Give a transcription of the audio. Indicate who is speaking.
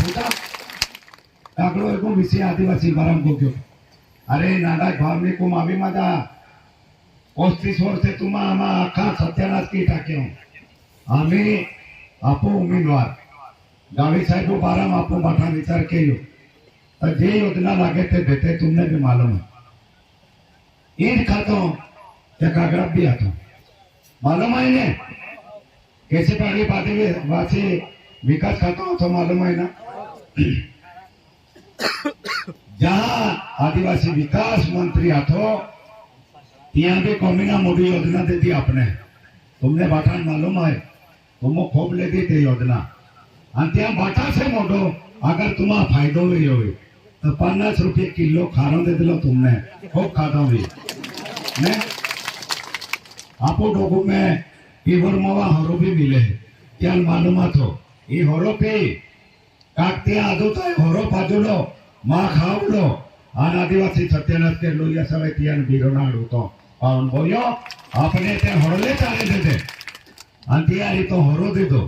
Speaker 1: होता आगलो एको विषय आदिवासी बाराम को क्यों अरे नाडा भावने को मावी मादा 35 वर्षे तुम्हा आम्हा अख्खा सत्यानाश की टाक्यो आम्ही आपो उमेदवार गावी साहेब बाराम आपो बाठा विचार केयो तो जे योजना लागे थे देते तुमने भी मालूम है ईद खातो क्या कागराब भी आता मालूम है ने कैसे पानी पाते वासी विकास खातो तो मालूम है ना जहाँ आदिवासी विकास मंत्री आतो यहाँ भी कौमीना मोदी योजना दे दी आपने तुमने बाठा मालूम है तुमको खूब ले दी थी योजना अंत्या बाटा से मोटो अगर तुम्हारा फायदो हुई हो तो 50 रुपये किलो खारों दे दिलो तुमने खूब खाता हुई ने आपो डोगो में इवर मवा हरो भी मिले क्या मालूमात हो ये हरो पे काकते आदो तो हरो पाजुलो माँ खावलो आन आदिवासी सत्यानाश के लो या सब तियान बीरोना डूतो पावन बोलियो आपने ते हरले चाले दे दे अंतिया तो हरो दे दो